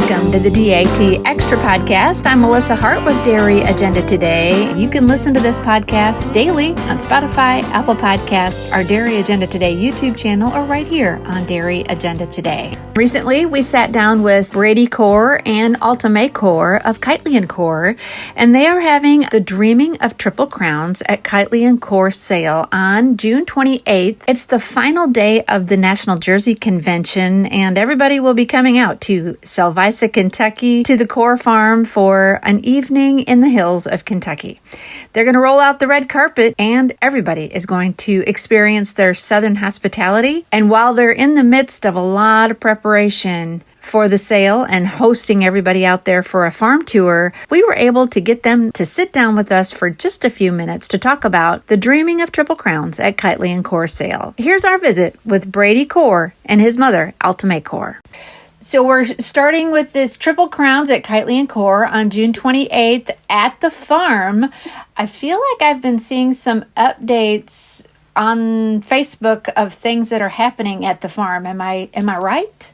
Welcome to the DAT Extra Podcast. I'm Melissa Hart with Dairy Agenda Today. You can listen to this podcast daily on Spotify, Apple Podcasts, our Dairy Agenda Today YouTube channel, or right here on Dairy Agenda Today. Recently, we sat down with Brady Core and Alta Mae Core of Keightley and Core, and they are having the Dreaming of Triple Crowns at Keightley and Core sale on June 28th. It's the final day of the National Jersey Convention, and everybody will be coming out to Salvisa, Kentucky, to the Core Farm for an evening in the hills of Kentucky. They're going to roll out the red carpet, and everybody is going to experience their Southern hospitality. And while they're in the midst of a lot of preparation for the sale and hosting everybody out there for a farm tour, we were able to get them to sit down with us for just a few minutes to talk about the Dreaming of Triple Crowns at Keightley and Core sale. Here's our visit with Brady Core and his mother, Alta Mae Core. So we're starting with this Triple Crowns at Keightley and Core on June 28th at the farm. I feel like I've been seeing some updates on Facebook of things that are happening at the farm. Am I right?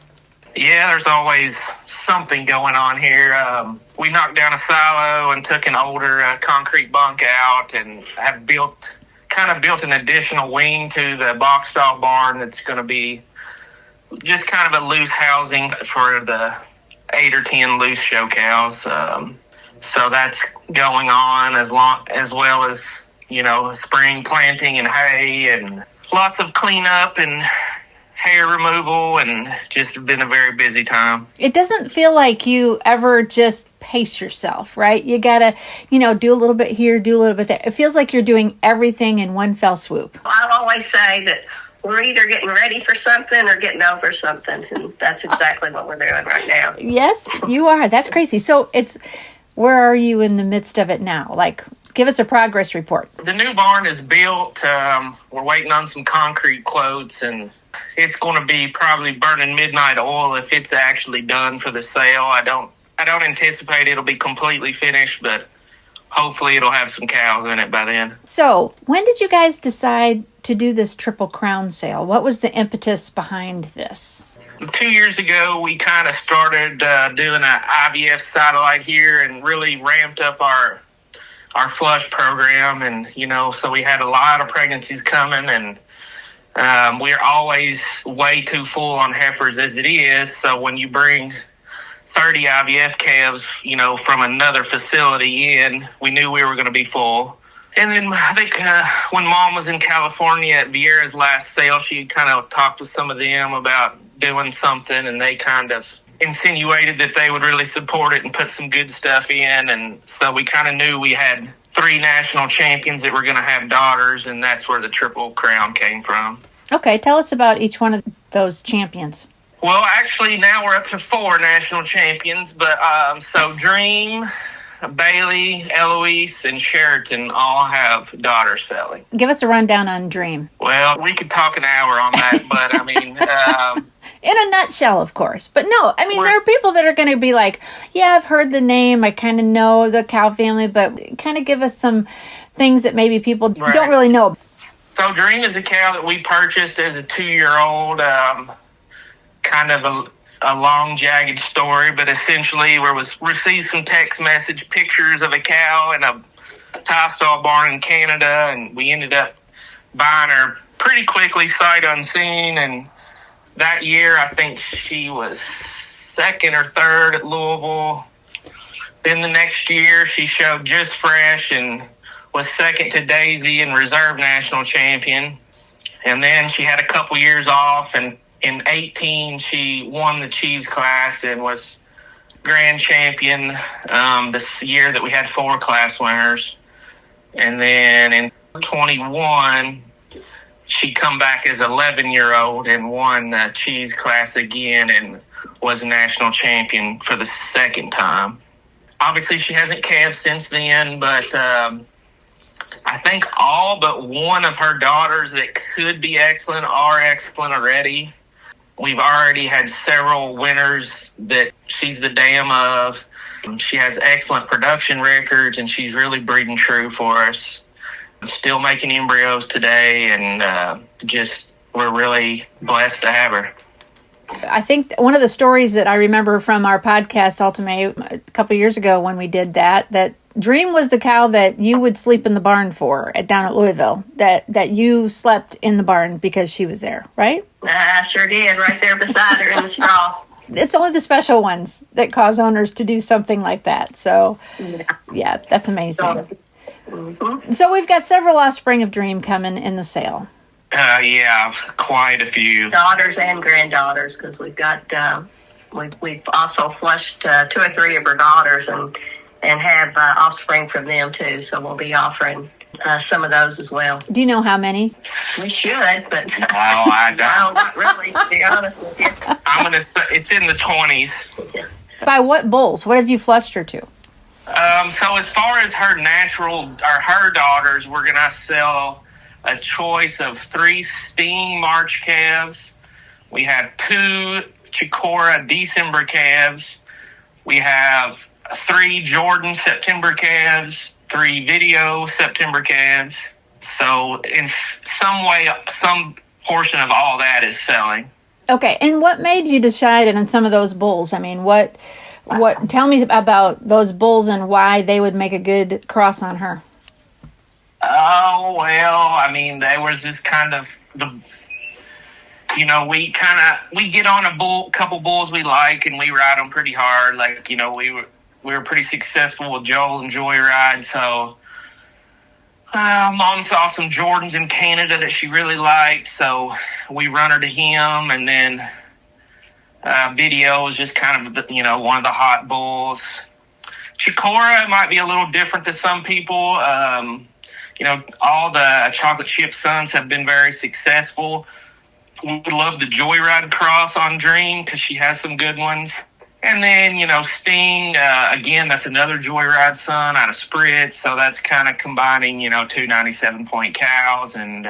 Yeah, there's always something going on here. We knocked down a silo and took an older concrete bunk out and have built an additional wing to the box stall barn that's going to be just kind of a loose housing for the 8 or 10 loose show cows. So that's going on as well as, spring planting and hay and lots of cleanup and hair removal, and just been a very busy time. It doesn't feel like you ever just pace yourself, right? You gotta, do a little bit here, do a little bit there. It feels like you're doing everything in one fell swoop. I always say that we're either getting ready for something or getting over something, and that's exactly what we're doing right now. Yes, you are. That's crazy. So where are you in the midst of it now? Like, give us a progress report. The new barn is built. We're waiting on some concrete quotes, and it's going to be probably burning midnight oil if it's actually done for the sale. I don't anticipate it'll be completely finished, but hopefully it'll have some cows in it by then. So, when did you guys decide to do this Triple Crown sale? What was the impetus behind this? 2 years ago, we kind of started doing an IVF satellite here and really ramped up our flush program. And, so we had a lot of pregnancies coming, and we're always way too full on heifers as it is. So when you bring 30 IVF calves, from another facility in, we knew we were going to be full. And then I think when Mom was in California at Vieira's last sale, she kind of talked with some of them about doing something, and they kind of insinuated that they would really support it and put some good stuff in. And so we kind of knew we had 3 national champions that were going to have daughters, and that's where the Triple Crown came from. Okay, tell us about each one of those champions. Well, actually, now we're up to 4 national champions, but so Dream, Bailey, Eloise, and Sheraton all have daughters selling. Give us a rundown on Dream. Well, we could talk an hour on that, but I mean... in a nutshell, of course. But no, I mean, there are people that are going to be like, yeah, I've heard the name. I kind of know the cow family, but kind of give us some things that maybe people don't really know. So Dream is a cow that we purchased as a 2-year-old, kind of a long, jagged story, but essentially received some text message pictures of a cow in a tie stall barn in Canada, and we ended up buying her pretty quickly, sight unseen, and that year I think she was 2nd or 3rd at Louisville. Then the next year she showed just fresh and was 2nd to Daisy and reserve national champion. And then she had a couple years off, and in 18 she won the cheese class and was grand champion this year that we had 4 class winners. And then in 21 she come back as 11-year-old and won the cheese class again and was national champion for the 2nd time. Obviously she hasn't calved since then, but I think all but one of her daughters that could be excellent are excellent already. We've already had several winners that she's the dam of. She has excellent production records, and she's really breeding true for us. Still making embryos today, and we're really blessed to have her. I think one of the stories that I remember from our podcast, Alta Mae, a couple of years ago when we did that Dream was the cow that you would sleep in the barn for down at Louisville, that you slept in the barn because she was there, right? I sure did, right there beside her in the straw. It's only the special ones that cause owners to do something like that. So, yeah, that's amazing. Mm-hmm. So we've got several offspring of Dream coming in the sale. Yeah, quite a few. Daughters and granddaughters, because we've got, we've also flushed 2 or 3 of her daughters and have offspring from them too. So we'll be offering some of those as well. Do you know how many? We should, but I don't. no, not really, to be honest with you. I'm going to say it's in the 20s. By what bulls? What have you flushed her to? So as far as her daughters, we're going to sell a choice of 3 Sting March calves. We have 2 Chicora December calves. We have 3 Jordan September calves, 3 Video September calves. So in some way, some portion of all that is selling. Okay, and what made you decide on some of those bulls? I mean, what? Tell me about those bulls and why they would make a good cross on her. Oh, well, I mean, there was just kind of we get on a couple bulls we like, and we ride them pretty hard. Like, we were pretty successful with Joel and Joyride, so Mom saw some Jordans in Canada that she really liked, so we run her to him, and then Video was just kind of one of the hot bulls. Chicora might be a little different to some people. All the chocolate chip sons have been very successful. We would love the Joyride cross on Dream because she has some good ones. And then, Sting, again, that's another Joyride son out of Spritz. So that's kind of combining, 2 97-point cows. And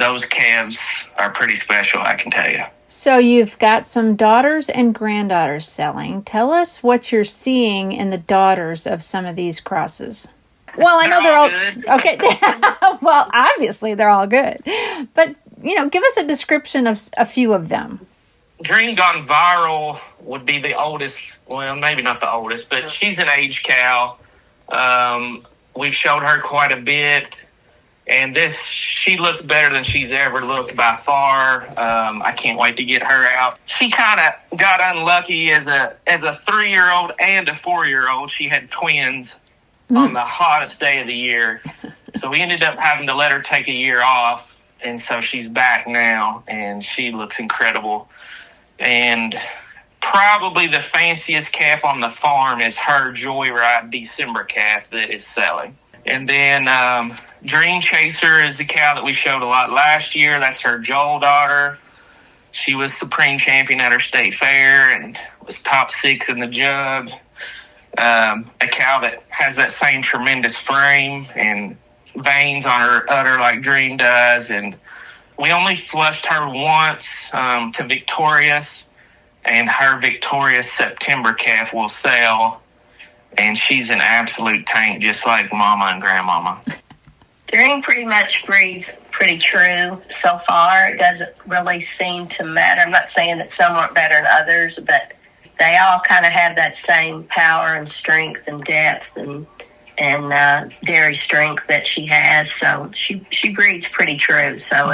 those calves are pretty special, I can tell you. So you've got some daughters and granddaughters selling. Tell us what you're seeing in the daughters of some of these crosses. Well, I know they're all good. Okay. Well, obviously they're all good. But, give us a description of a few of them. Dream Gone Viral would be the oldest. Well, maybe not the oldest, but she's an age cow. We've showed her quite a bit. And she looks better than she's ever looked by far. I can't wait to get her out. She kind of got unlucky as a 3-year-old and a 4-year-old. She had twins on the hottest day of the year. So we ended up having to let her take a year off. And so she's back now, and she looks incredible. And probably the fanciest calf on the farm is her Joyride December calf that is selling. And then Dream Chaser is the cow that we showed a lot last year. That's her Joel daughter. She was supreme champion at her state fair and was top 6 in the jug. A cow that has that same tremendous frame and veins on her udder like Dream does. And we only flushed her once to Victorious, and her Victorious September calf will sell. And she's an absolute tank, just like Mama and Grandmama. Dream pretty much breeds pretty true so far. It doesn't really seem to matter. I'm not saying that some aren't better than others, but they all kind of have that same power and strength and depth and dairy strength that she has. So she breeds pretty true. So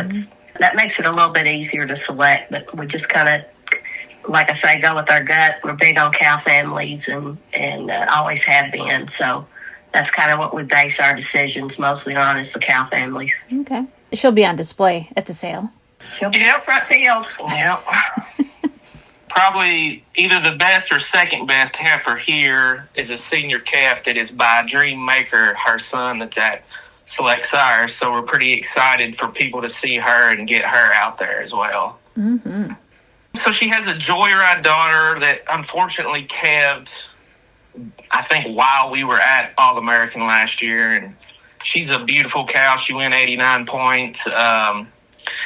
that makes it a little bit easier to select. But we just kind of, like I say, go with our gut. We're big on cow families and always have been. So that's kind of what we base our decisions mostly on, is the cow families. Okay. She'll be on display at the sale. She'll be out front field. Yep. Probably either the best or second best heifer here is a senior calf that is by Dream Maker, her son, that's at Select Sires. So we're pretty excited for people to see her and get her out there as well. Mm-hmm. So she has a Joyride daughter that unfortunately calved, I think, while we were at All-American last year. And she's a beautiful cow. She went 89 points.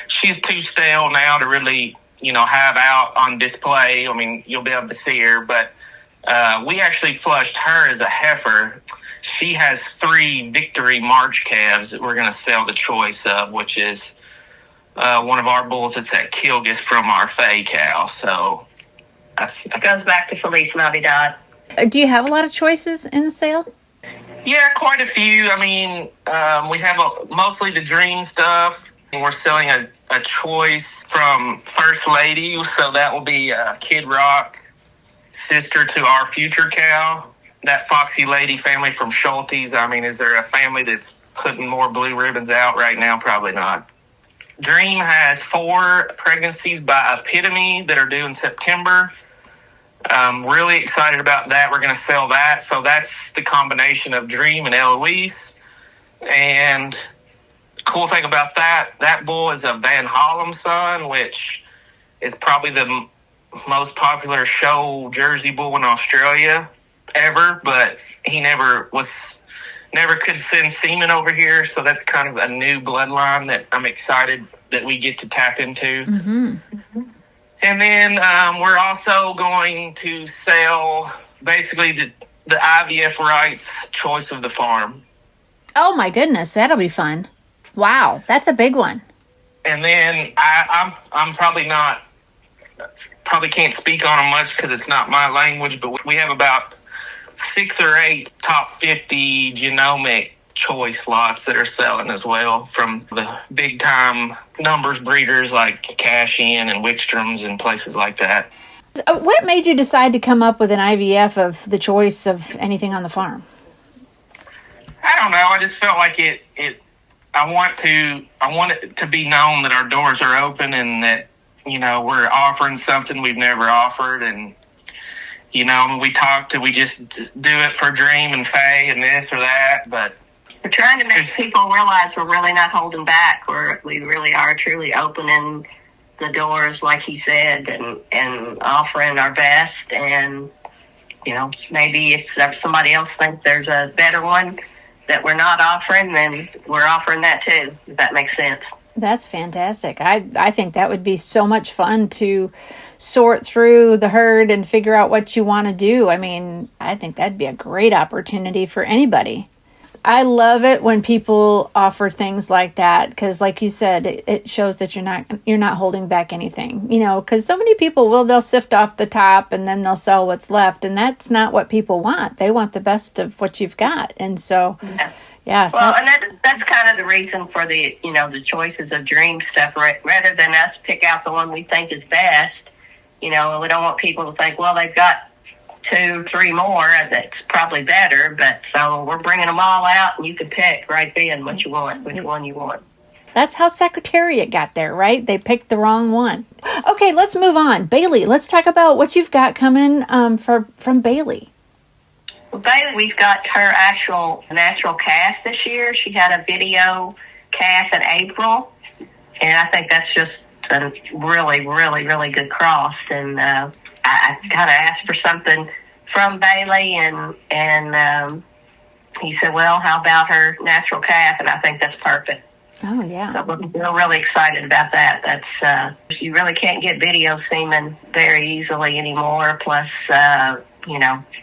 She's too stale now to really, have out on display. I mean, you'll be able to see her. But we actually flushed her as a heifer. She has 3 Victory March calves that we're going to sell the choice of, which is one of our bulls that's at Kilgis from our Fay cow. So it goes back to Feliz Navidad. Do you have a lot of choices in the sale? Yeah, quite a few. I mean, we have mostly the dream stuff. And we're selling a choice from First Lady, so that will be Kid Rock, sister to our future cow. That Foxy Lady family from Schulte's. I mean, is there a family that's putting more blue ribbons out right now? Probably not. Dream has 4 pregnancies by Epitome that are due in September. I'm really excited about that. We're going to sell that. So that's the combination of Dream and Eloise. And the cool thing about that bull is a Van Hollem son, which is probably the most popular show Jersey bull in Australia ever, but he never could send semen over here. So that's kind of a new bloodline that I'm excited that we get to tap into. Mm-hmm. Mm-hmm. And then we're also going to sell basically the IVF rights choice of the farm. Oh my goodness, that'll be fun. Wow, that's a big one. And then I'm probably can't speak on them much because it's not my language, but we have about 6 or 8 top 50 genomic choice lots that are selling as well from the big time numbers breeders like Cash In and Wickstrom's and places like that. What made you decide to come up with an IVF of the choice of anything on the farm? I don't know. I just felt like I want it to be known that our doors are open and that, we're offering something we've never offered. And, we just do it for Dream and Faye and this or that, but we're trying to make people realize we're really not holding back. We really are truly opening the doors, like he said, and offering our best. And, maybe if somebody else thinks there's a better one that we're not offering, then we're offering that too. Does that make sense? That's fantastic. I think that would be so much fun to sort through the herd and figure out what you want to do. I mean, I think that'd be a great opportunity for anybody. I love it when people offer things like that because, like you said, it shows that you're not holding back anything. Because so many people they'll sift off the top and then they'll sell what's left, and that's not what people want. They want the best of what you've got, and so yeah. Well, and that's kind of the reason for the the choices of Dream stuff. Rather than us pick out the one we think is best, we don't want people to think, well, they've got 2, 3 more that's probably better, but so we're bringing them all out and you can pick right then what you want, which one you want. That's how Secretariat got there, right? They picked the wrong one. Okay, let's move on. Bailey, let's talk about what you've got coming from Bailey. Well, Bailey, we've got her actual natural calf this year. She had a video calf in April, and I think that's just a really, really, really good cross. And I kind of asked for something from Bailey, and he said, well, how about her natural calf? And I think that's perfect. Oh, yeah. So we're really excited about that. That's you really can't get video semen very easily anymore. Plus,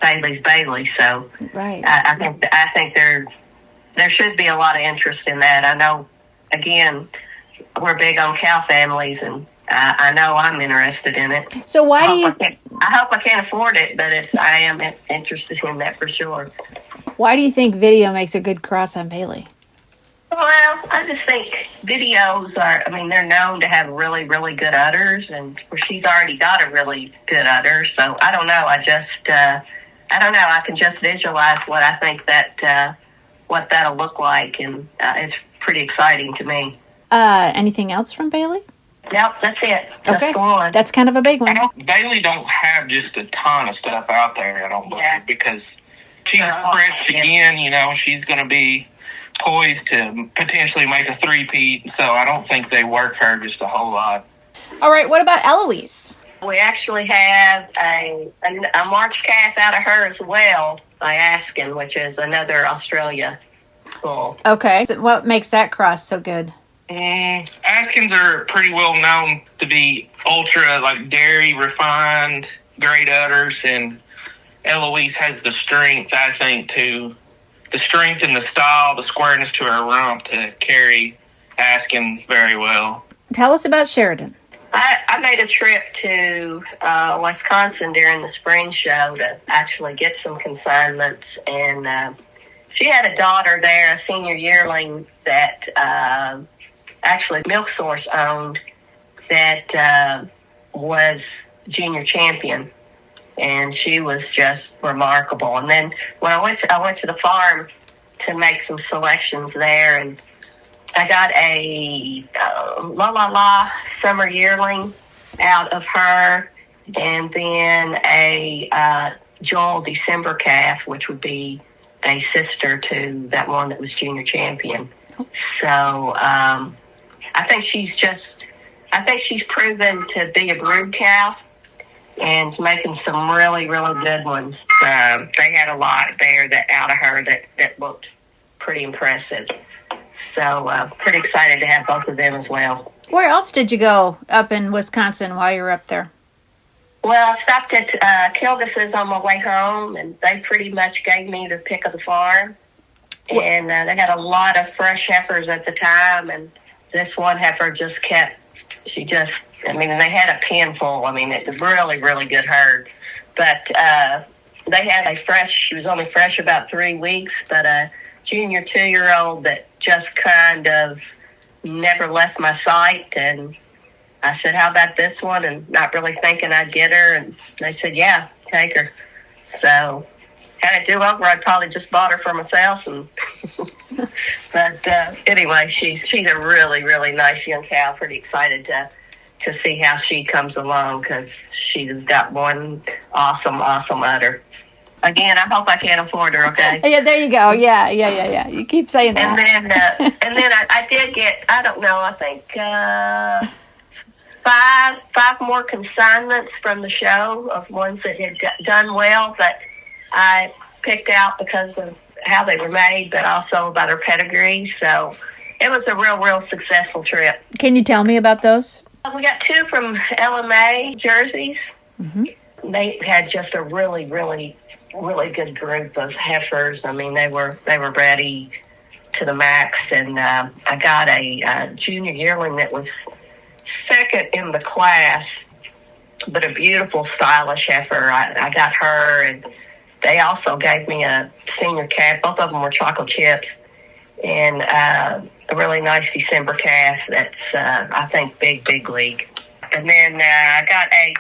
Bailey's Bailey. So right. I think there should be a lot of interest in that. I know, again, we're big on cow families, and I know I'm interested in it. So why do you? I hope I can't afford it, but I am interested in that for sure. Why do you think video makes a good cross on Bailey? Well, I just think videos they're known to have really, really good udders, and she's already got a really good udder. So I don't know. I don't know. I can just visualize what I think what that'll look like, and it's pretty exciting to me. Anything else from Bailey? Nope, that's it. Just okay. one. That's kind of a big one. Bailey don't have just a ton of stuff out there, I don't believe, because she's fresh again. She's going to be poised to potentially make a 3-peat, so I don't think they work her just a whole lot. All right, what about Eloise? We actually have a March calf out of her as well by Askin, which is another Australia bull. Okay, so what makes that cross so good? Askins are pretty well known to be ultra, dairy, refined, great udders, and Eloise has the strength, I think, the strength and the style, the squareness to her rump to carry Askin very well. Tell us about Sheridan. I made a trip to Wisconsin during the spring show to actually get some consignments, and she had a daughter there, a senior yearling that actually Milk Source owned, that was junior champion, and she was just remarkable. And then when I went to the farm to make some selections there, and I got a La La La summer yearling out of her, and then a Joel December calf, which would be a sister to that one that was junior champion. So I think she's proven to be a brood cow and is making some really, really good ones. They had a lot there that out of her that looked pretty impressive. So pretty excited to have both of them as well. Where else did you go up in Wisconsin while you were up there? Well, I stopped at Kilgis's on my way home, and they pretty much gave me the pick of the farm. And they got a lot of fresh heifers at the time, and this one heifer just kept, they had a pen full. I mean, it was really, really good herd. But they had she was only fresh about 3 weeks, but a junior 2-year-old that just kind of never left my sight. And I said, how about this one? And not really thinking I'd get her. And they said, yeah, take her. So had a do-over, I'd probably just bought her for myself. And but anyway, she's a really, really nice young cow. Pretty excited to see how she comes along, because she's got one awesome udder. Again, I hope I can't afford her, okay? Yeah, there you go. Yeah. You keep saying that. And then I did get, I don't know, I think 5 more consignments from the show of ones that had done well, that I picked out because of how they were made, but also about her pedigree. So it was a real successful trip. Can you tell me about those? We got 2 from Alta Mae Jerseys. Mm-hmm. They had just a really good group of heifers. I mean, they were ready to the max. And I got a junior yearling that was second in the class, but a beautiful, stylish heifer. I got her, and they also gave me a senior calf. Both of them were chocolate chips, and a really nice December calf that's, I think, big league. And then I got a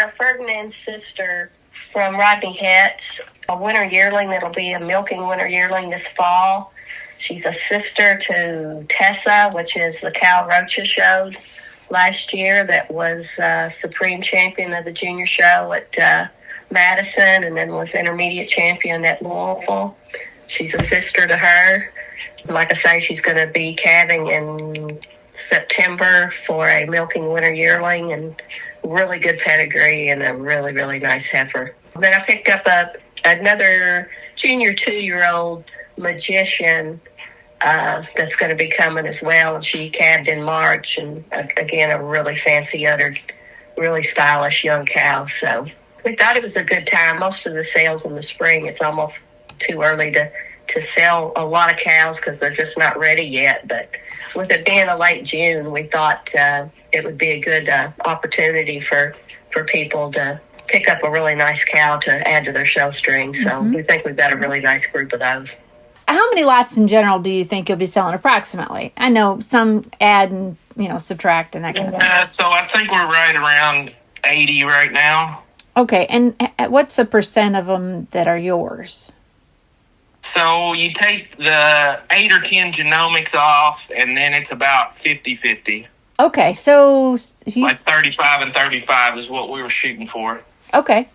Ferdinand sister from Rodney Hetz, a winter yearling that'll be a milking winter yearling this fall. She's a sister to Tessa, which is the cow Rocha showed last year that was supreme champion of the junior show at Madison, and then was intermediate champion at Louisville. She's a sister to her. Like I say, she's going to be calving in September for a milking winter yearling, and really good pedigree and a really nice heifer. Then I picked up another junior 2-year-old magician that's going to be coming as well, and she calved in March, and again, a really fancy uddered, really stylish young cow. So we thought it was a good time. Most of the sales in the spring, it's almost too early to sell a lot of cows because they're just not ready yet. But with it being a late June, we thought it would be a good opportunity for people to pick up a really nice cow to add to their show string. So we think we've got a really nice group of those. How many lots in general do you think you'll be selling approximately? I know some add and subtract and that kind of thing. So I think we're right around 80 right now. Okay, and what's the percent of them that are yours? So you take the 8 or 10 genomics off, and then it's about 50-50. Okay, so like 35 and 35 is what we were shooting for. Okay,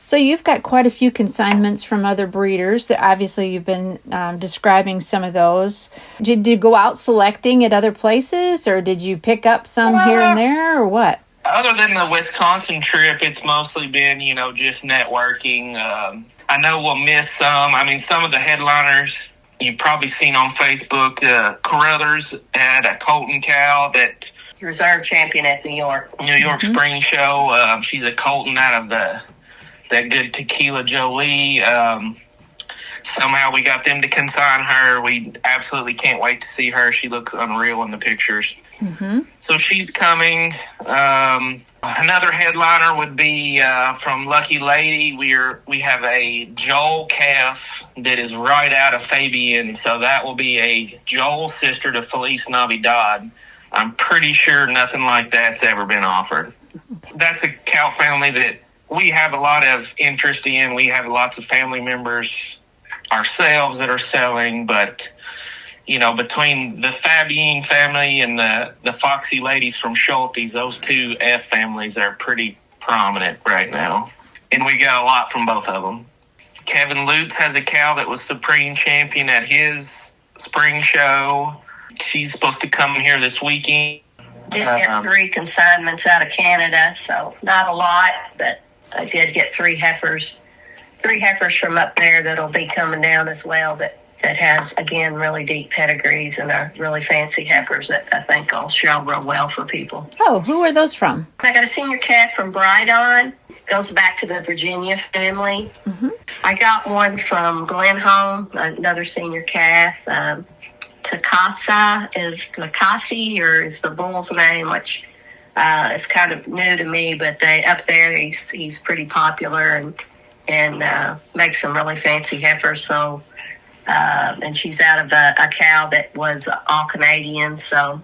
so you've got quite a few consignments from other breeders. That obviously you've been describing some of those. Did you go out selecting at other places, or did you pick up some here and there, or what? Other than the Wisconsin trip, it's mostly been, just networking. I know we'll miss some. I mean, some of the headliners you've probably seen on Facebook. Carruthers had a Colton cow that reserve champion at New York Spring Show. She's a Colton out of that good Tequila Jolie. Somehow we got them to consign her. We absolutely can't wait to see her. She looks unreal in the pictures. So she's coming. Another headliner would be from Lucky Lady. We have a Joel calf that is right out of Fabian, so that will be a Joel sister to Feliz Navidad. I'm pretty sure nothing like that's ever been offered. That's a cow family that we have a lot of interest in. We have lots of family members ourselves that are selling, but between the Fabian family and the Foxy ladies from Schulte's, those two F families are pretty prominent right now. And we got a lot from both of them. Kevin Lutz has a cow that was Supreme Champion at his spring show. She's supposed to come here this weekend. Did get 3 consignments out of Canada, so not a lot, but I did get 3 heifers. 3 heifers from up there that'll be coming down as well that has, again, really deep pedigrees and are really fancy heifers that I think will show real well for people. Oh, who are those from? I got a senior calf from Brydon. Goes back to the Virginia family. I got one from Glenholm, another senior calf. Takasa is Lakasi, or is the bull's name, which is kind of new to me, but up there he's pretty popular and makes some really fancy heifers. So, and she's out of a cow that was all Canadian. So,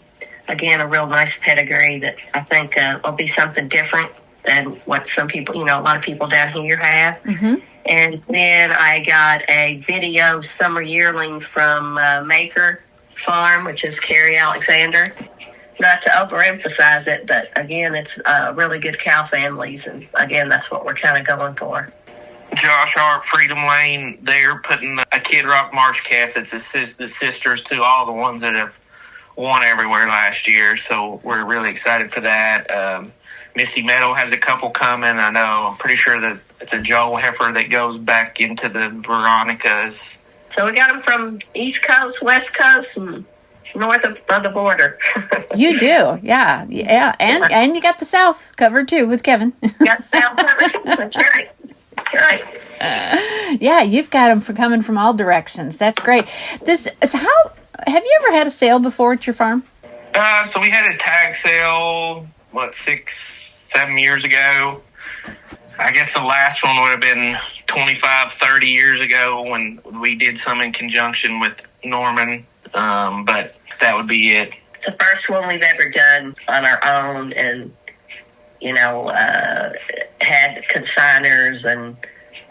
again, a real nice pedigree that I think will be something different than what some people, a lot of people down here have. And then I got a video summer yearling from Maker Farm, which is Carrie Alexander. Not to overemphasize it, but again, it's really good cow families, and again, that's what we're kind of going for. Josh Hart, Freedom Lane, they're putting a Kid Rock March calf that's the sisters to all the ones that have won everywhere last year, so we're really excited for that. Misty Meadow has a couple coming. I'm pretty sure that it's a Joel heifer that goes back into the Veronicas. So we got them from East Coast, West Coast, and north of the border. You do, yeah. And you got the South covered too with Kevin. Got the South covered too. That's right. Yeah, you've got them coming from all directions. That's great. Have you ever had a sale before at your farm? So we had a tag sale, 6-7 years ago. I guess the last one would have been 25-30 years ago when we did some in conjunction with Norman. But that would be it. It's the first one we've ever done on our own, and had consigners and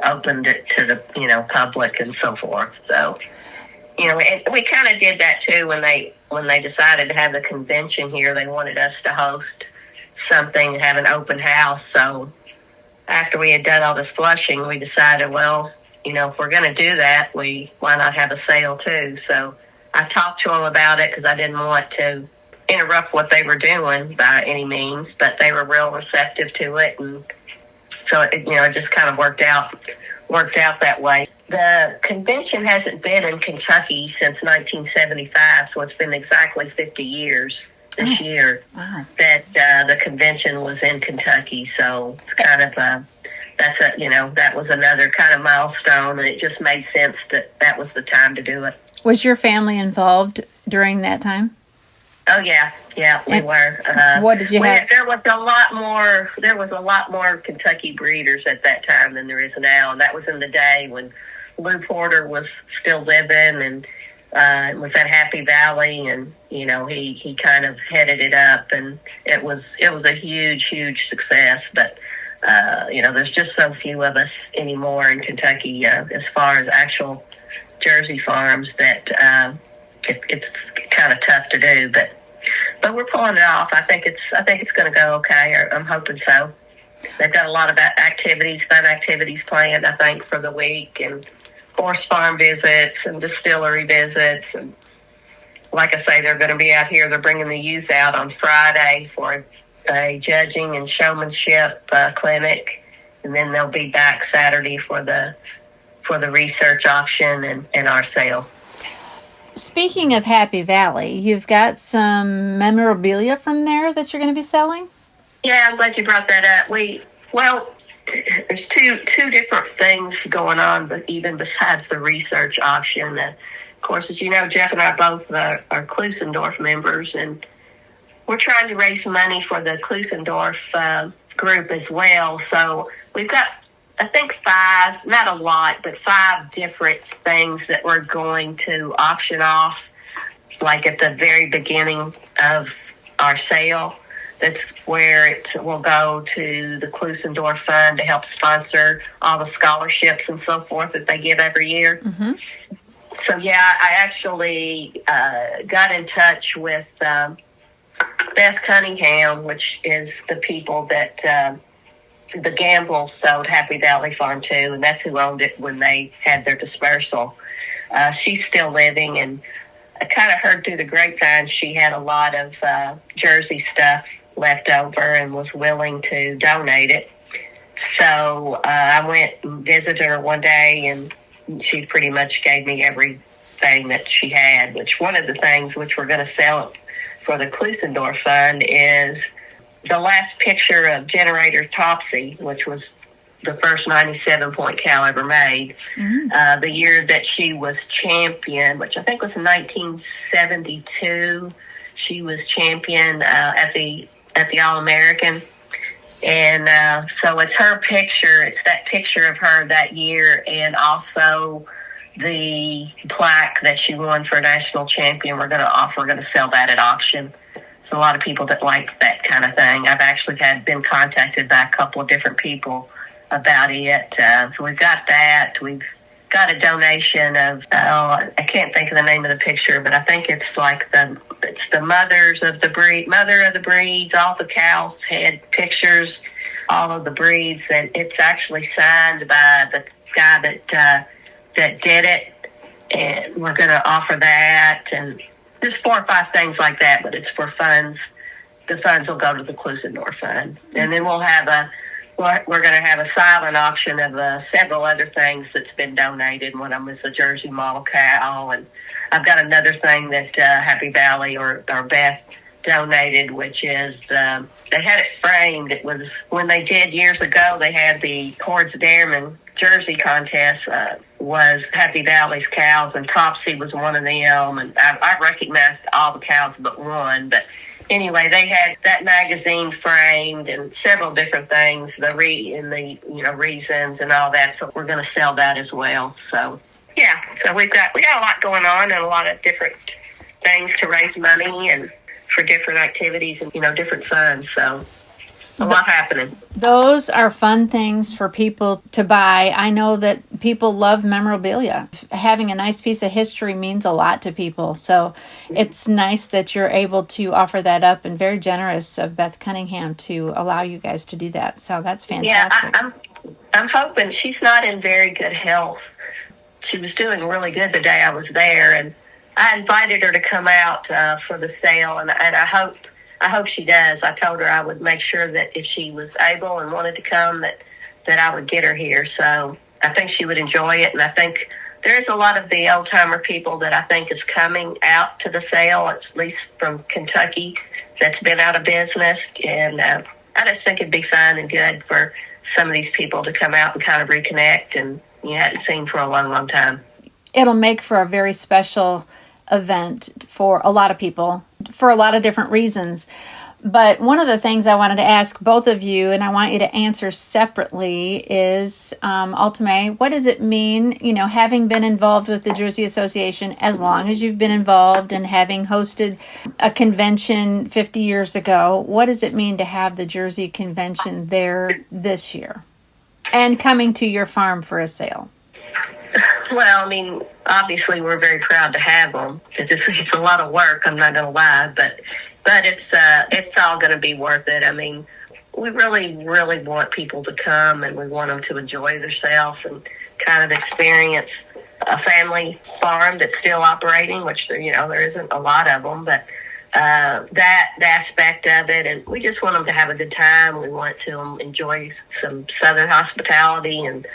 opened it to the public and so forth. So and we kind of did that too when they decided to have the convention here. They wanted us to host something, have an open house. So after we had done all this flushing, we decided, well, if we're going to do that, why not have a sale too? So I talked to them about it because I didn't want to interrupt what they were doing by any means, but they were real receptive to it, and so it just kind of worked out that way. The convention hasn't been in Kentucky since 1975, so it's been exactly 50 years this year that the convention was in Kentucky. So it's kind of that was another kind of milestone, and it just made sense that was the time to do it. Was your family involved during that time? Oh yeah, we were. What did you have? There was a lot more Kentucky breeders at that time than there is now, and that was in the day when Lou Porter was still living and was at Happy Valley, and he kind of headed it up, and it was a huge success. But there's just so few of us anymore in Kentucky as far as actual Jersey farms that it's kind of tough to do, but we're pulling it off. I think it's going to go okay. I'm hoping so. They've got a lot of fun activities planned, I think, for the week, and horse farm visits and distillery visits. And like I say, they're going to be out here. They're bringing the youth out on Friday for a judging and showmanship clinic, and then they'll be back Saturday for the research auction and our sale. Speaking of Happy Valley, you've got some memorabilia from there that you're going to be selling? Yeah, I'm glad you brought that up. There's two different things going on, but even besides the research auction. Of course, as you know, Jeff and I both are Klusendorf members, and we're trying to raise money for the Klusendorf group as well. So we've got, I think, 5, not a lot, but 5 different things that we're going to auction off, like at the very beginning of our sale. That's where it will go to the Klusendorf Fund to help sponsor all the scholarships and so forth that they give every year. Mm-hmm. So, yeah, I actually got in touch with Beth Cunningham, which is the people that the Gamble sold Happy Valley Farm to, and that's who owned it when they had their dispersal. She's still living, and I kind of heard through the grapevine she had a lot of jersey stuff left over and was willing to donate it. So I went and visited her one day, and she pretty much gave me everything that she had, which one of the things which we're going to sell for the Klusendorf Fund is the last picture of Generator Topsy, which was the first 97-point cow ever made. Mm-hmm. The year that she was champion, which I think was in 1972, she was champion at the All-American. And so it's her picture. It's that picture of her that year, and also the plaque that she won for a national champion. We're going to sell that at auction. So a lot of people that like that kind of thing. I've actually been contacted by a couple of different people about it. So we've got that. We've got a donation of, I can't think of the name of the picture, but I think it's like it's the mother of the breeds. All the cows had pictures, all of the breeds, and it's actually signed by the guy that did it. And we're going to offer that, and just 4 or 5 things like that, but it's for funds. The funds will go to the Klusendorf Fund. And then we're going to have a silent auction of several other things that's been donated. One of them is a Jersey model cow, and I've got another thing that Happy Valley or Beth donated, which is they had it framed. It was when they did years ago. They had the Cords Dairyman Jersey contest. Was Happy Valley's cows, and Topsy was one of them. And I recognized all the cows but one. But anyway, they had that magazine framed and several different things, reasons and all that. So we're going to sell that as well. So yeah, so we got a lot going on and a lot of different things to raise money and for different activities and different funds. So a lot happening. Those are fun things for people to buy. I know that people love memorabilia. Having a nice piece of history means a lot to people. So it's nice that you're able to offer that up, and very generous of Beth Cunningham to allow you guys to do that. So that's fantastic. Yeah, I'm hoping. She's not in very good health. She was doing really good the day I was there, and I invited her to come out for the sale, and I hope she does. I told her I would make sure that if she was able and wanted to come, that I would get her here. So I think she would enjoy it. And I think there's a lot of the old-timer people that I think is coming out to the sale, at least from Kentucky, that's been out of business. And I just think it'd be fun and good for some of these people to come out and kind of reconnect and you hadn't seen for a long, long time. It'll make for a very special event for a lot of people for a lot of different reasons. But one of the things I wanted to ask both of you, and I want you to answer separately, is Alta Mae, what does it mean, having been involved with the Jersey Association as long as you've been involved and having hosted a convention 50 years ago, what does it mean to have the Jersey Convention there this year and coming to your farm for a sale? Well, obviously we're very proud to have them. It's a lot of work, I'm not going to lie, but it's all going to be worth it. We really, really want people to come, and we want them to enjoy themselves and kind of experience a family farm that's still operating, which there isn't a lot of them, but that aspect of it, and we just want them to have a good time. We want to enjoy some Southern hospitality and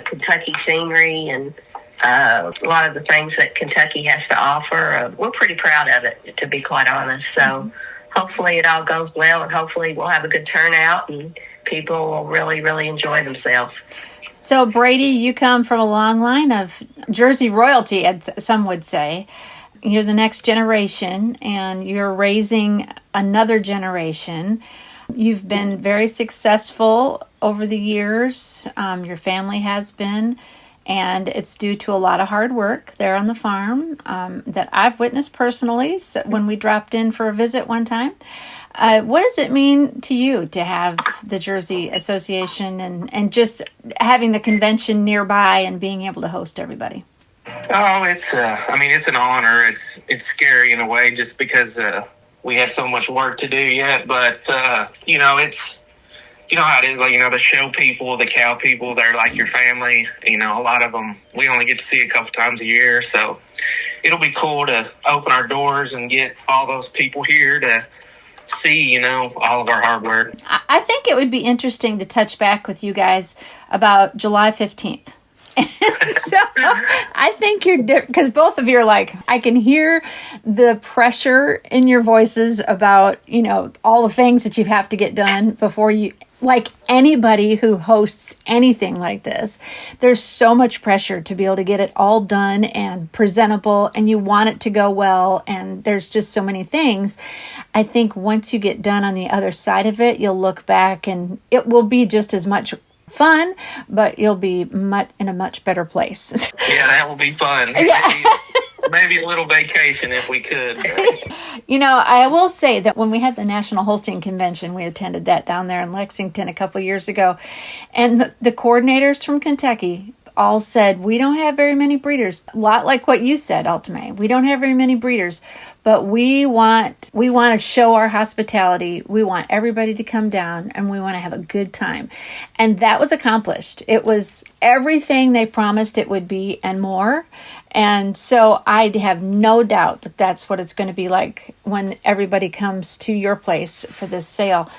Kentucky scenery and a lot of the things that Kentucky has to offer. We're pretty proud of it, to be quite honest. So hopefully it all goes well, and hopefully we'll have a good turnout and people will really, really enjoy themselves. So Brady, you come from a long line of Jersey royalty, as some would say. You're the next generation, and you're raising another generation. You've been very successful over the years. Your family has been, and it's due to a lot of hard work there on the farm that I've witnessed personally when we dropped in for a visit one time. What does it mean to you to have the Jersey Association and just having the convention nearby and being able to host everybody? Oh, it's an honor. It's scary in a way just because we have so much work to do yet. But, it's, how it is, the show people, the cow people, they're like your family. A lot of them, we only get to see a couple times a year. So it'll be cool to open our doors and get all those people here to see, all of our hard work. I think it would be interesting to touch back with you guys about July 15th. So I think you're different because both of you are like, I can hear the pressure in your voices about, all the things that you have to get done before you, like anybody who hosts anything like this, there's so much pressure to be able to get it all done and presentable, and you want it to go well. And there's just so many things. I think once you get done on the other side of it, you'll look back and it will be just as much fun, but you'll be in a much better place. Yeah, that will be fun. Yeah. Maybe a little vacation if we could. I will say that when we had the National Holstein Convention, we attended that down there in Lexington a couple years ago, and the coordinators from Kentucky all said, we don't have very many breeders. A lot like what you said, Alta Mae. We don't have very many breeders, but we want to show our hospitality. We want everybody to come down, and we want to have a good time. And that was accomplished. It was everything they promised it would be and more. And so I have no doubt that that's what it's going to be like when everybody comes to your place for this sale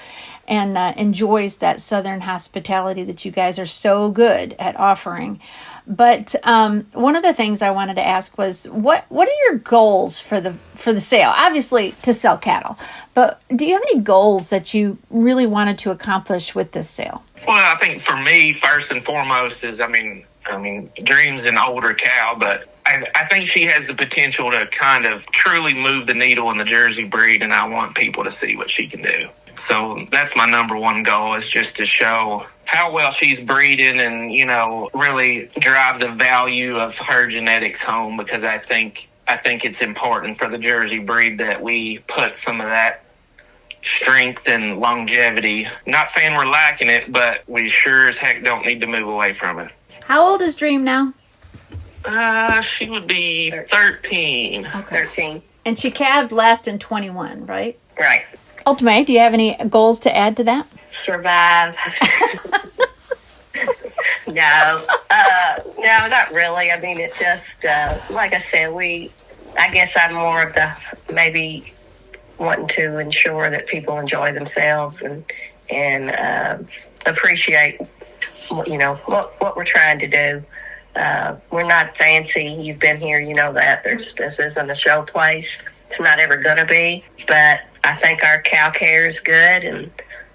and enjoys that Southern hospitality that you guys are so good at offering. But one of the things I wanted to ask was, what are your goals for the sale? Obviously, to sell cattle, but do you have any goals that you really wanted to accomplish with this sale? Well, I think for me, first and foremost is, Dream's an older cow, but I think she has the potential to kind of truly move the needle in the Jersey breed, and I want people to see what she can do. So that's my number one goal, is just to show how well she's breeding and, really drive the value of her genetics home, because I think it's important for the Jersey breed that we put some of that strength and longevity. Not saying we're lacking it, but we sure as heck don't need to move away from it. How old is Dream now? She would be 13. Okay. 13. And she calved last in 21, right? Right. Alta Mae, do you have any goals to add to that? Survive. No, not really. It just, like I said, I guess I'm more of the maybe wanting to ensure that people enjoy themselves and appreciate, what we're trying to do. We're not fancy. You've been here, that. This isn't a show place. It's not ever going to be. But I think our cow care is good, and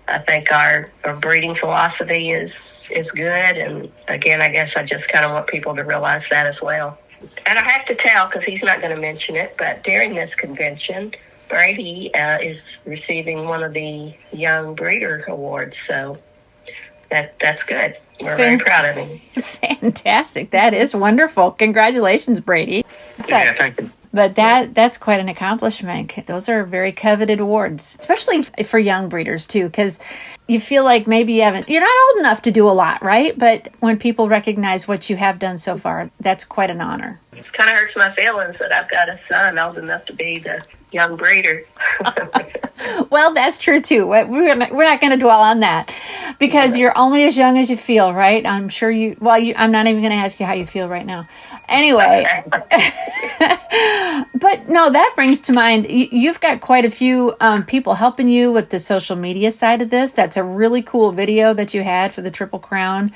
I think our breeding philosophy is good. And again, I guess I just kind of want people to realize that as well. And I have to tell, because he's not going to mention it, but during this convention, Brady is receiving one of the Young Breeder Awards. So that's good. We're very proud of him. Fantastic. That is wonderful. Congratulations, Brady. Yeah, thank you. But that's quite an accomplishment. Those are very coveted awards, especially for young breeders too, because you feel like maybe you're not old enough to do a lot, right? But when people recognize what you have done so far, that's quite an honor. It kind of hurts my feelings that I've got a son old enough to be the young breeder. Well, that's true too. We're not going to dwell on that, because you're only as young as you feel, right? I'm sure I'm not even going to ask you how you feel right now. Anyway, but no, that brings to mind, you've got quite a few people helping you with the social media side of this. That's a really cool video that you had for the Triple Crown.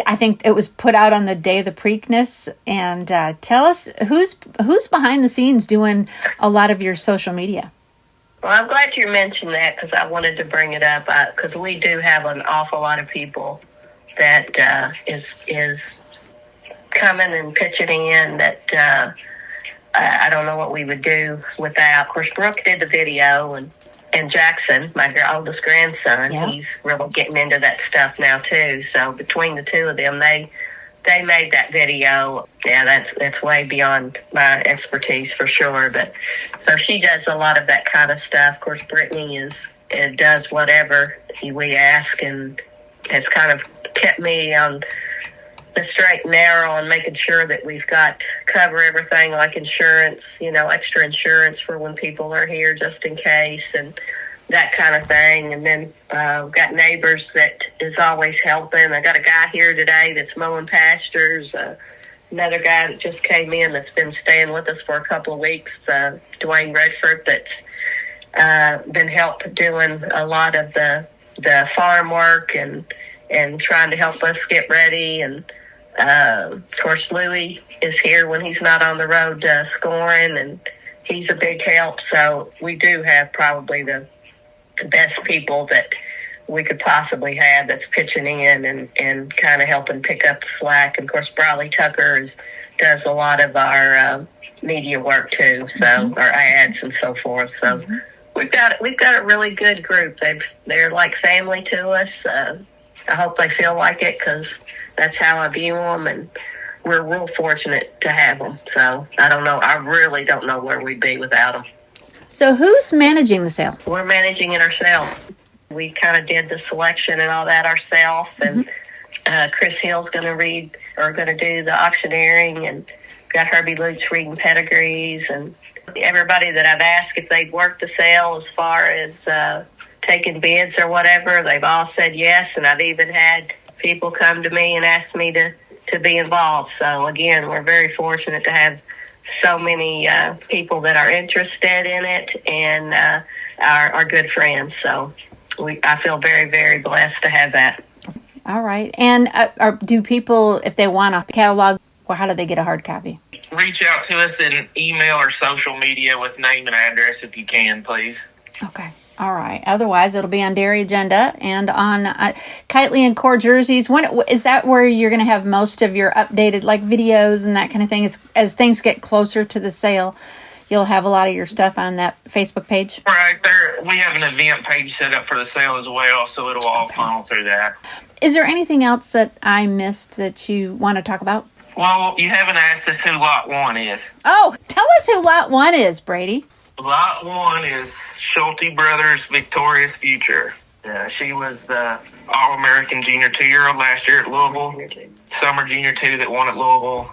I think it was put out on the day of the Preakness. And tell us who's behind the scenes doing a lot of your social media. Well, I'm glad you mentioned that, because I wanted to bring it up, because we do have an awful lot of people that is coming and pitching in that I don't know what we would do without. Of course, Brooke did the video, and Jackson, my oldest grandson, he's really getting into that stuff now too. So between the two of them, they made that video. Yeah, that's way beyond my expertise for sure. But so she does a lot of that kind of stuff. Of course, Brittany does whatever we ask, and has kind of kept me on the straight and narrow and making sure that we've got cover everything like insurance, extra insurance for when people are here just in case and that kind of thing. And then we've got neighbors that is always helping. I got a guy here today that's mowing pastures, another guy that just came in that's been staying with us for a couple of weeks, Dwayne Redford, that's been doing a lot of the farm work and trying to help us get ready. And of course, Louie is here when he's not on the road scoring, and he's a big help. So we do have probably the best people that we could possibly have that's pitching in and kind of helping pick up the slack. And of course, Bradley Tucker does a lot of our media work too, so our ads and so forth. So we've got a really good group. They're like family to us. I hope they feel like it, because that's how I view them, and we're real fortunate to have them. So I really don't know where we'd be without them. So who's managing the sale? We're managing it ourselves. We kind of did the selection and all that ourselves, and Chris Hill's going to do the auctioneering, and got Herbie Lutz reading pedigrees, and everybody that I've asked if they'd worked the sale as far as taking bids or whatever, they've all said yes, and I've even had people come to me and ask me to be involved. So again, we're very fortunate to have so many people that are interested in it and are good friends. So I feel very, very blessed to have that. All right. And do people, if they want a catalog, or how do they get a hard copy? Reach out to us in email or social media with name and address if you can, please. Okay. All right. Otherwise, it'll be on Dairy Agenda and on Keightley and Core Jerseys. Is that where you're going to have most of your updated videos and that kind of thing? As things get closer to the sale, you'll have a lot of your stuff on that Facebook page? Right there. We have an event page set up for the sale as well, so it'll all funnel through that. Is there anything else that I missed that you want to talk about? Well, you haven't asked us who Lot 1 is. Oh, tell us who Lot 1 is, Brady. Lot 1 is Schulte Brothers' Victorious Future. She was the All-American Junior 2-year-old last year at Louisville. Summer Junior 2 that won at Louisville.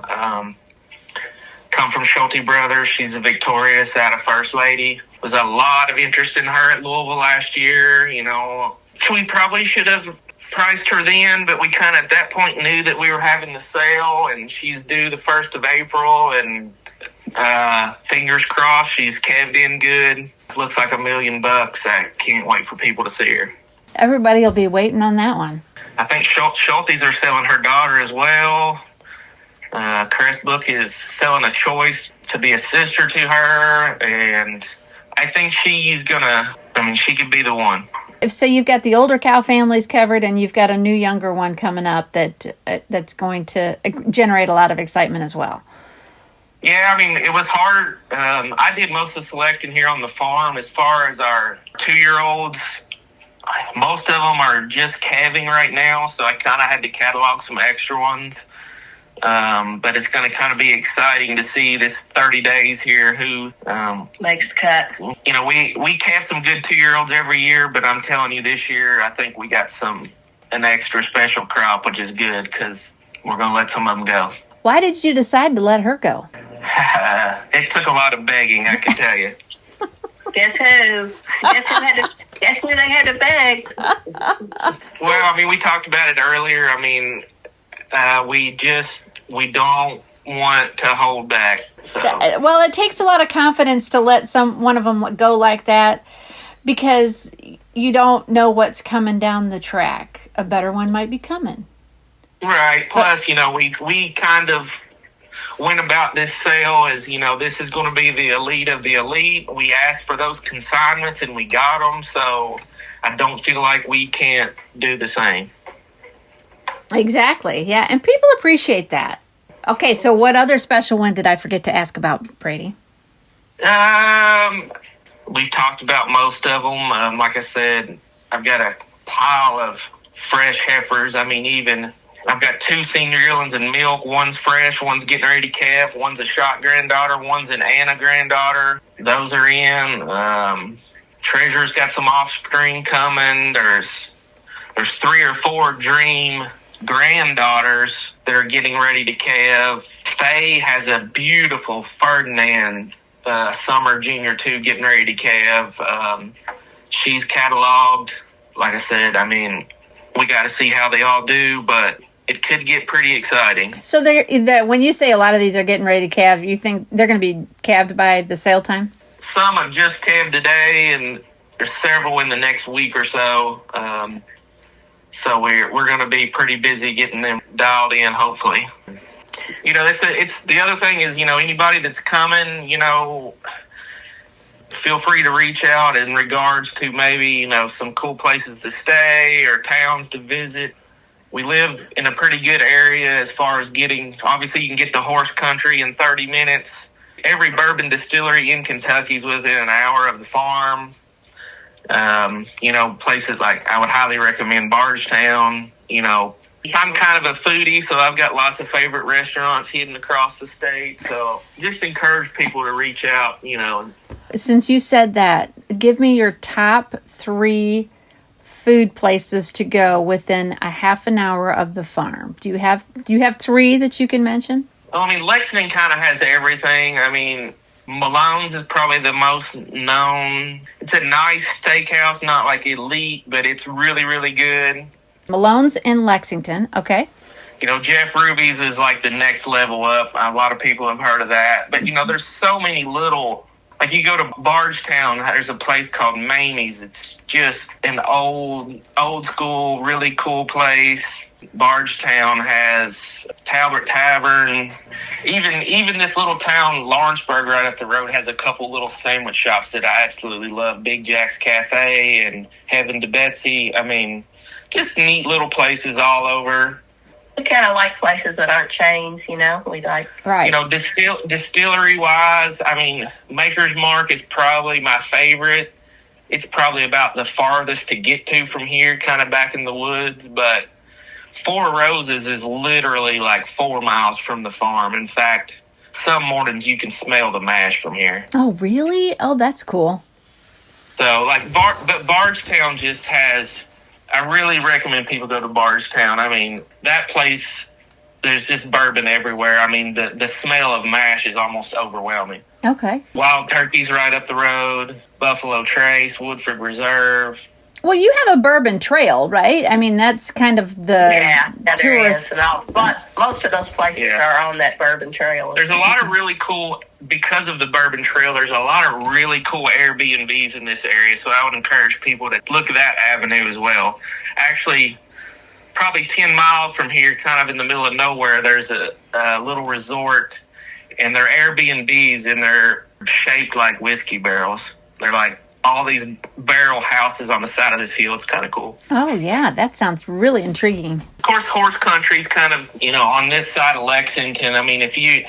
Come from Schulte Brothers. She's a Victorious out of First Lady. Was a lot of interest in her at Louisville last year. We probably should have priced her then, but we kind of at that point knew that we were having the sale, and she's due the 1st of April, and fingers crossed she's calved in good. Looks like $1 million. I can't wait for people to see her. Everybody will be waiting on that one. I think Schulte's are selling her daughter as well. Crestbook is selling a choice to be a sister to her, and I think she could be the one. So you've got the older cow families covered, and you've got a new younger one coming up that's going to generate a lot of excitement as well. Yeah, it was hard. I did most of the selecting here on the farm. As far as our 2-year-olds, most of them are just calving right now, so I kind of had to catalog some extra ones. But it's going to kind of be exciting to see this 30 days here who makes the cut. We calve some good 2-year-olds every year, but I'm telling you, this year I think we got an extra special crop, which is good because we're going to let some of them go. Why did you decide to let her go? It took a lot of begging, I can tell you. Guess who? Guess who they had to beg? Well, we talked about it earlier. We don't want to hold back. So. Well, it takes a lot of confidence to let one of them go like that, because you don't know what's coming down the track. A better one might be coming. Right. Plus, we kind of went about this sale as, this is going to be the elite of the elite. We asked for those consignments and we got them. So I don't feel like we can't do the same. Exactly. Yeah. And people appreciate that. Okay, so what other special one did I forget to ask about, Brady? We've talked about most of them. Like I said, I've got a pile of fresh heifers. I mean, even I've got 2 senior yearlings in milk. One's fresh, one's getting ready to calve. One's a shot granddaughter, one's an Anna granddaughter. Those are in. Treasure's got some offspring coming. There's 3 or 4 dream granddaughters that are getting ready to calve. Faye has a beautiful Ferdinand summer junior 2 getting ready to calve. She's cataloged. Like I said, I mean, we got to see how they all do, but it could get pretty exciting. So when you say a lot of these are getting ready to calve, you think they're going to be calved by the sale time? Some have just calved today, and there's several in the next week or so. So we're going to be pretty busy getting them dialed in, hopefully. You know, it's the other thing is, you know, anybody that's coming, you know, feel free to reach out in regards to maybe, you know, some cool places to stay or towns to visit. We live in a pretty good area as far as obviously you can get to horse country in 30 minutes. Every bourbon distillery in Kentucky is within an hour of the farm. You know, places like I would highly recommend Bardstown. You know, I'm kind of a foodie, so I've got lots of favorite restaurants hidden across the state. So just encourage people to reach out, you know. Since you said that, give me your top 3 food places to go within a half an hour of the farm. Do you have 3 that you can mention? Well, I mean, Lexington kind of has everything. I mean, Malone's is probably the most known. It's a nice steakhouse, not like elite, but it's really, really good. Malone's in Lexington, okay. You know, Jeff Ruby's is like the next level up. A lot of people have heard of that. But, you know, there's so many little... Like you go to Bardstown, there's a place called Mamie's. It's just an old school, really cool place. Bardstown has Talbot Tavern. Even this little town, Lawrenceburg, right up the road, has a couple little sandwich shops that I absolutely love. Big Jack's Cafe and Heaven to Betsy. I mean, just neat little places all over. We kind of like places that aren't chains, you know. We like, right. You know, distillery wise, I mean, Maker's Mark is probably my favorite. It's probably about the farthest to get to from here, kind of back in the woods. But Four Roses is literally like 4 miles from the farm. In fact, some mornings you can smell the mash from here. Oh, really? Oh, that's cool. So, like, but Bardstown just has... I really recommend people go to Bardstown. I mean, that place, there's just bourbon everywhere. I mean, the smell of mash is almost overwhelming. Okay. Wild Turkey's right up the road. Buffalo Trace, Woodford Reserve. Well, you have a bourbon trail, right? I mean, that's kind of the tourist. And most of those places are on that bourbon trail. There's a lot of really cool, because of the bourbon trail, there's a lot of really cool Airbnbs in this area. So I would encourage people to look at that avenue as well. Actually, probably 10 miles from here, kind of in the middle of nowhere, there's a little resort, and they're Airbnbs, and they're shaped like whiskey barrels. They're like all these barrel houses on the side of this hill. It's kind of cool. Oh, yeah. That sounds really intriguing. Of course, horse country's kind of, you know, on this side of Lexington. I mean, if you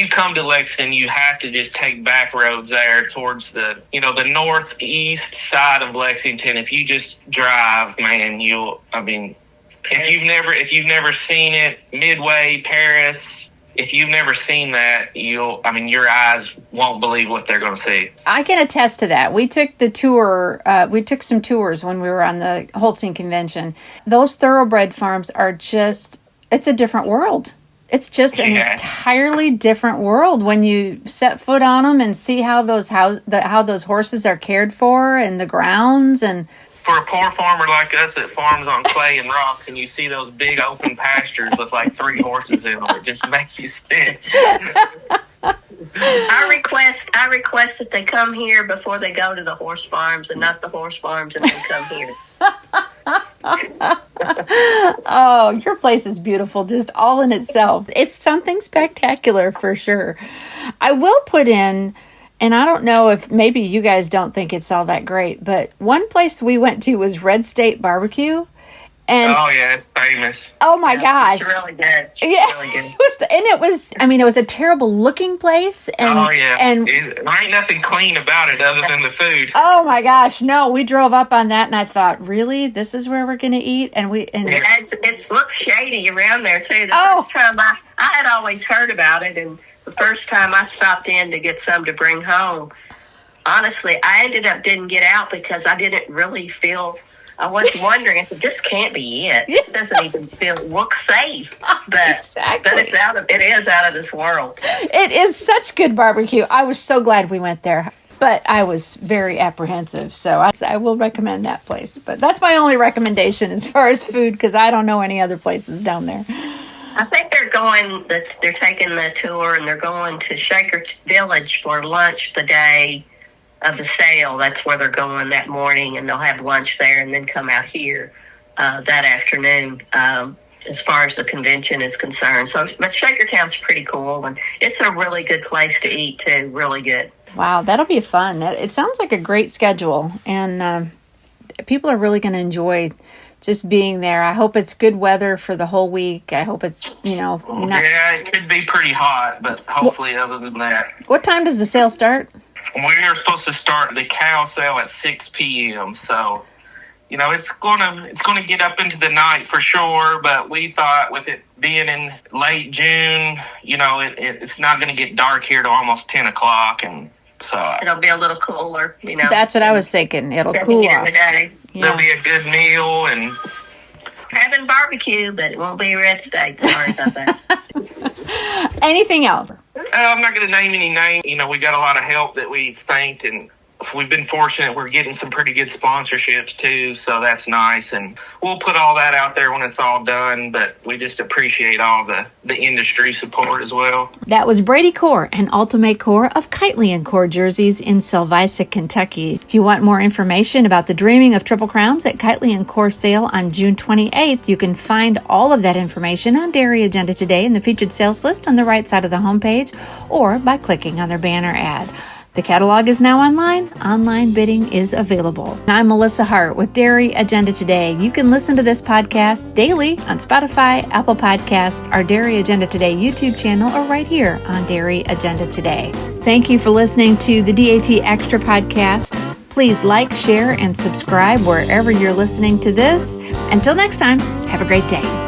come to Lexington, you have to just take back roads there towards the northeast side of Lexington. If you just drive, man, if you've never seen it, Midway, Paris, if you've never seen that, your eyes won't believe what they're going to see. I can attest to that. We took the tour. We took some tours when we were on the Holstein Convention. Those thoroughbred farms are it's a different world. It's just an entirely different world when you set foot on them and see how those horses are cared for and the grounds and. For a poor farmer like us that farms on clay and rocks, and you see those big open pastures with like 3 horses in them, it just makes you sick. I request that they come here before they go to the horse farms, and not the horse farms and then come here. Oh, your place is beautiful, just all in itself. It's something spectacular for sure. I will put in. And I don't know if maybe you guys don't think it's all that great, but one place we went to was Red State Barbecue, And oh yeah, it's famous. oh my gosh. It's really good. It's Yeah, really good. it was a terrible looking place. And, Oh yeah, and there ain't nothing clean about it other than the food. oh my gosh, no, we drove up on that and I thought, really, this is where we're going to eat? And It looks shady around there too. The Oh. first time I had always heard about it, and the first time I stopped in to get some to bring home, honestly, I ended up didn't get out because I didn't really feel. I was wondering. I said, "This can't be it. This doesn't even look safe." But Exactly. but it is out of this world. it is such good barbecue. I was so glad we went there. But I was very apprehensive, so I will recommend that place. But that's my only recommendation as far as food, because I don't know any other places down there. I think they're taking the tour, and they're going to Shaker Village for lunch the day of the sale. That's where they're going that morning, and they'll have lunch there and then come out here that afternoon as far as the convention is concerned. So, but Shakertown's pretty cool, and it's a really good place to eat too, really good. Wow, that'll be fun. It sounds like a great schedule, and people are really going to enjoy just being there. I hope it's good weather for the whole week. I hope it's, not... Yeah, it could be pretty hot, but hopefully other than that. What time does the sale start? We are supposed to start the cow sale at 6 p.m., so, it's gonna get up into the night for sure, but we thought with it being in late June, it's not going to get dark here till almost 10 o'clock, and so... It'll be a little cooler, That's what I was thinking. It'll cool off. There'll be a good meal and... Having barbecue, but it won't be red steak. Sorry about that. Anything else? I'm not going to name any names. We got a lot of help that we've thanked, and we've been fortunate. We're getting some pretty good sponsorships too, so that's nice. And we'll put all that out there when it's all done, but we just appreciate all the industry support as well. That was Brady Core and Alta Mae Core of Keightley and Core Jerseys in Salvisa, Kentucky. If you want more information about the Dreaming of Triple Crowns at Keightley and Core sale on June 28th, you can find all of that information on Dairy Agenda Today in the featured sales list on the right side of the homepage, or by clicking on their banner ad. The catalog is now online. Online bidding is available. I'm Melissa Hart with Dairy Agenda Today. You can listen to this podcast daily on Spotify, Apple Podcasts, our Dairy Agenda Today YouTube channel, or right here on Dairy Agenda Today. Thank you for listening to the DAT Extra Podcast. Please like, share, and subscribe wherever you're listening to this. Until next time, have a great day.